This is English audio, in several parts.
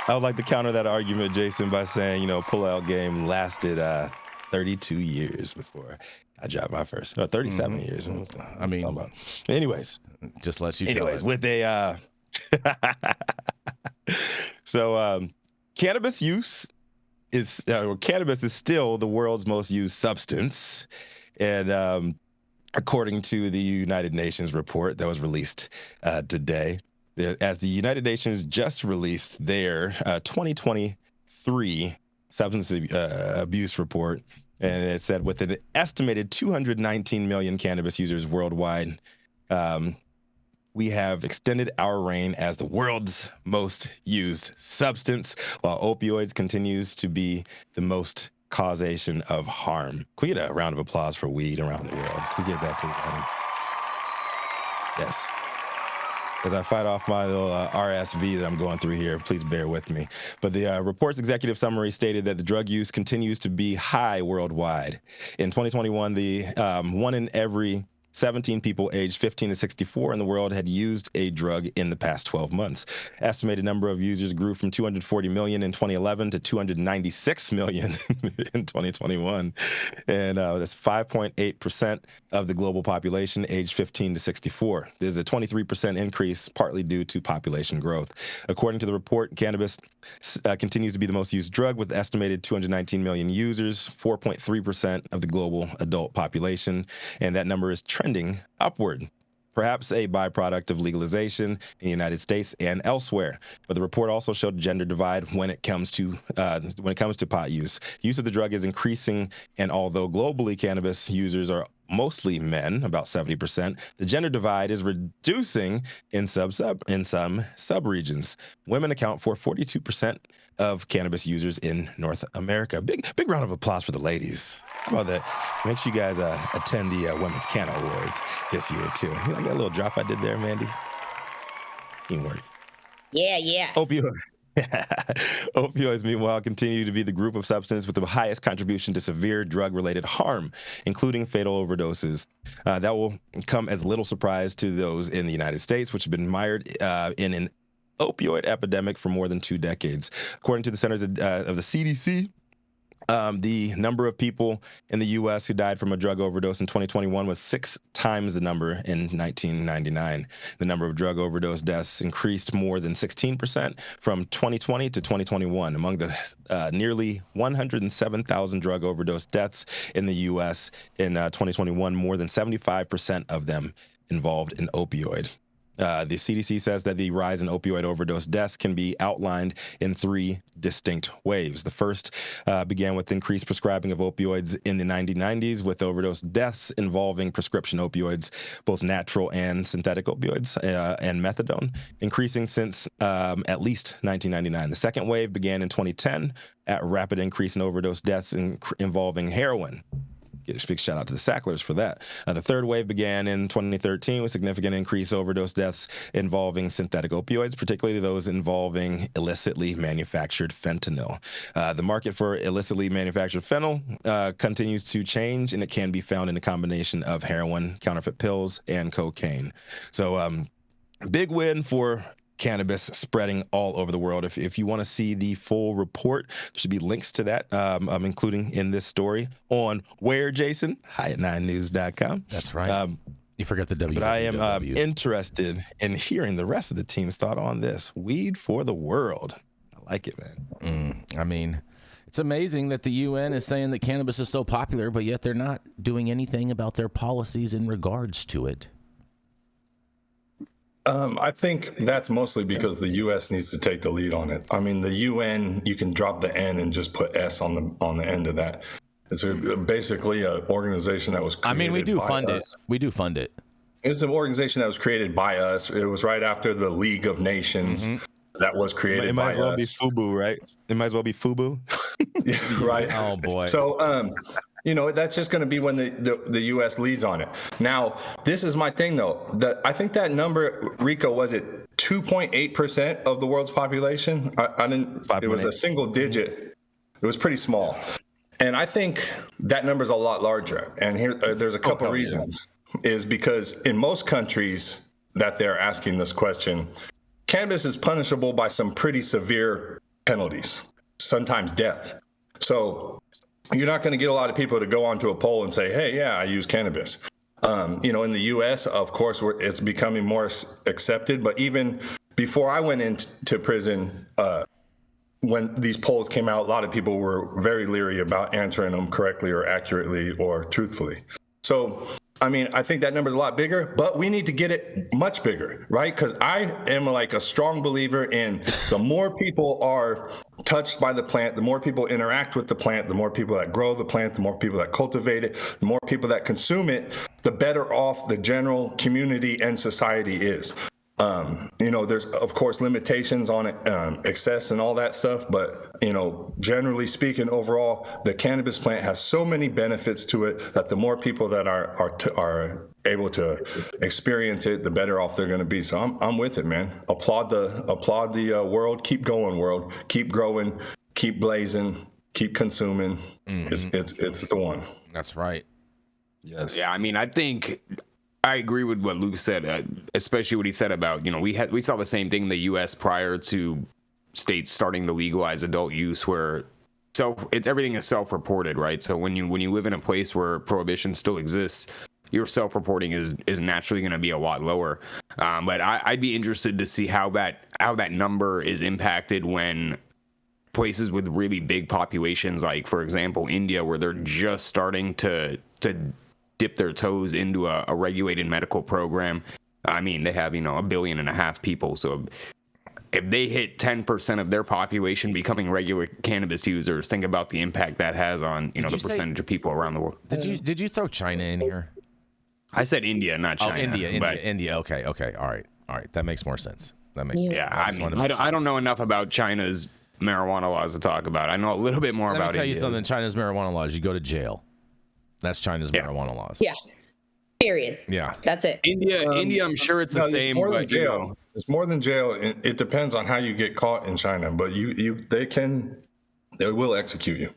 I would like to counter that argument, Jason, by saying, pullout game lasted 32 years before I dropped my first. No, 37 years. What I mean, talking about? Anyways, just lets you tell it. with a so cannabis use is cannabis is still the world's most used substance, and according to the United Nations report that was released today, as the United Nations just released their 2023 substance abuse report, and it said with an estimated 219 million cannabis users worldwide, we have extended our reign as the world's most used substance, while opioids continues to be the most causation of harm. Can we get a round of applause for weed around the world? Can we get that, please, Adam? Yes. As I fight off my little RSV that I'm going through here, please bear with me. But the report's executive summary stated that the drug use continues to be high worldwide. In 2021, the 1 in every 17 people aged 15 to 64 in the world had used a drug in the past 12 months. Estimated number of users grew from 240 million in 2011 to 296 million in 2021. And that's 5.8% of the global population aged 15 to 64. There's a 23% increase, partly due to population growth. According to the report, cannabis continues to be the most used drug with estimated 219 million users, 4.3% of the global adult population. And that number is trending upward, perhaps a byproduct of legalization in the United States and elsewhere. But the report also showed a gender divide when it comes to pot use. Use of the drug is increasing, and although globally cannabis users are mostly men, about 70%, the gender divide is reducing in some sub-regions. Women account for 42% of cannabis users in North America. Big round of applause for the ladies. How about that? Make sure you guys attend the Women's Canna Awards this year, too. You like that little drop I did there, Mandy? Teamwork. Yeah. Opioids, meanwhile, continue to be the group of substance with the highest contribution to severe drug-related harm, including fatal overdoses. That will come as little surprise to those in the United States, which have been mired in an opioid epidemic for more than 2 decades. According to the Centers of the CDC, the number of people in the U.S. who died from a drug overdose in 2021 was 6 times the number in 1999. The number of drug overdose deaths increased more than 16% from 2020 to 2021. Among the nearly 107,000 drug overdose deaths in the U.S. in 2021, more than 75% of them involved an opioid. The CDC says that the rise in opioid overdose deaths can be outlined in 3 distinct waves. The first began with increased prescribing of opioids in the 1990s, with overdose deaths involving prescription opioids, both natural and synthetic opioids, and methadone, increasing since at least 1999. The second wave began in 2010 at a rapid increase in overdose deaths involving heroin. Give a big shout out to the Sacklers for that. The third wave began in 2013 with significant increase overdose deaths involving synthetic opioids, particularly those involving illicitly manufactured fentanyl. The market for illicitly manufactured fentanyl continues to change, and it can be found in a combination of heroin, counterfeit pills, and cocaine. So big win for cannabis spreading all over the world. If you want to see the full report, there should be links to that, including in this story on where, Jason? High9news.com. That's right. You forgot the W. But I am interested in hearing the rest of the team's thought on this. Weed for the world. I like it, man. I mean, it's amazing that the UN is saying that cannabis is so popular, but yet they're not doing anything about their policies in regards to it. I think that's mostly because the U.S. needs to take the lead on it. I mean, the UN, you can drop the N and just put S on the end of that. It's basically an organization that was created. I mean, we do by fund us. it. We do fund it. It's an organization that was created by us. It was right after the League of Nations that was created by us. It might as well be FUBU, right? It might as well be FUBU. Yeah, right. Oh, boy. So, that's just going to be when the U.S. leads on it. Now, this is my thing, though. I think that number, Rico, was it 2.8% of the world's population? I didn't. 5. It was a single digit. It was pretty small. And I think that number is a lot larger. And here, there's a couple reasons. Is because in most countries that they're asking this question, cannabis is punishable by some pretty severe penalties, sometimes death. So you're not going to get a lot of people to go onto a poll and say, hey, yeah, I use cannabis. In the U.S., of course, it's becoming more accepted. But even before I went into prison, when these polls came out, a lot of people were very leery about answering them correctly or accurately or truthfully. So, I think that number is a lot bigger, but we need to get it much bigger, right? Because I am like a strong believer in the more people are touched by the plant, the more people interact with the plant, the more people that grow the plant, the more people that cultivate it, the more people that consume it, the better off the general community and society is. There's of course limitations on it, excess and all that stuff, but generally speaking, overall, the cannabis plant has so many benefits to it that the more people that are able to experience it, the better off they're going to be. So I'm with it, man. Applaud the world. Keep going, world. Keep growing. Keep blazing. Keep consuming. Mm-hmm. It's the one. That's right. Yes. Yeah. I think I agree with what Luke said, especially what he said about, we saw the same thing in the U.S. prior to states starting to legalize adult use, where everything is self-reported, right? So when you live in a place where prohibition still exists, your self-reporting is naturally going to be a lot lower. But I'd be interested to see how that number is impacted when places with really big populations, like for example India, where they're just starting to dip their toes into a regulated medical program. They have 1.5 billion people. So if they hit 10% of their population becoming regular cannabis users, think about the impact that has on the percentage of people around the world. Did you throw China in here? I said India, not China. Oh, India. Okay. All right. That makes more sense. That makes more sense. I don't know enough about China's marijuana laws to talk about. I know a little bit more about it. Let me tell you something. China's marijuana laws, you go to jail. That's China's marijuana laws. Yeah. Period. Yeah. That's it. India, I'm sure it's the same. More than jail. It's more than jail. It depends on how you get caught in China, but they will execute you.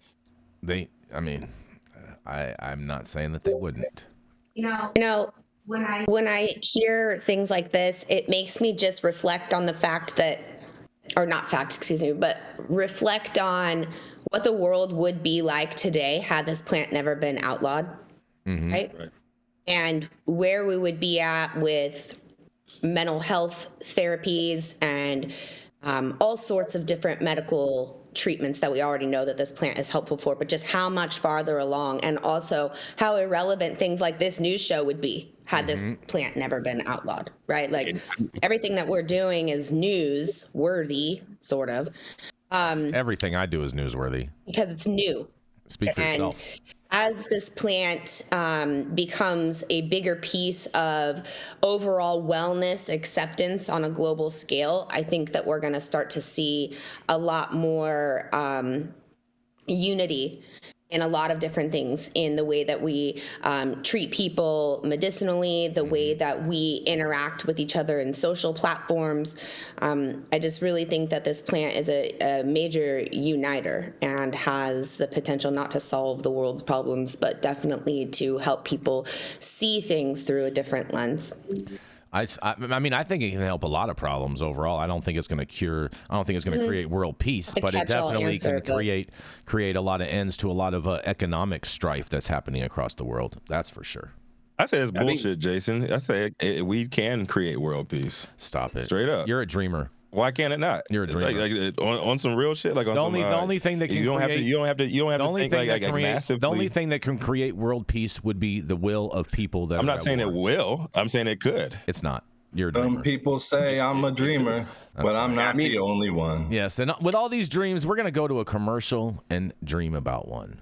I'm not saying that they wouldn't. When I hear things like this, it makes me just reflect on the fact that, or not fact, excuse me, but reflect on what the world would be like today had this plant never been outlawed, right? And where we would be at with mental health therapies and all sorts of different medical treatments that we already know that this plant is helpful for, but just how much farther along, and also how irrelevant things like this news show would be had this plant never been outlawed, right? Like everything that we're doing is news worthy, sort of. Everything I do is newsworthy because it's new. Speak for yourself. As this plant becomes a bigger piece of overall wellness acceptance on a global scale, I think that we're going to start to see a lot more unity in a lot of different things in the way that we treat people medicinally, the way that we interact with each other in social platforms. I just really think that this plant is a major uniter and has the potential not to solve the world's problems, but definitely to help people see things through a different lens. I think it can help a lot of problems overall. I don't think it's going to cure. I don't think it's going to create world peace, but it definitely can create a lot of ends to a lot of economic strife that's happening across the world. That's for sure. I say it's bullshit, Jason. I say we can create world peace. Stop it. Straight up. You're a dreamer. Why can't it not? You're a dreamer. Like on some real shit. Like on the only thing that can you don't have to think like massively. The only thing that can create world peace would be the will of people that. I'm not saying it will. I'm saying it could. It's not. You're a dreamer. Some people say I'm a dreamer, but I'm not the only one. Yes, and with all these dreams, we're gonna go to a commercial and dream about one.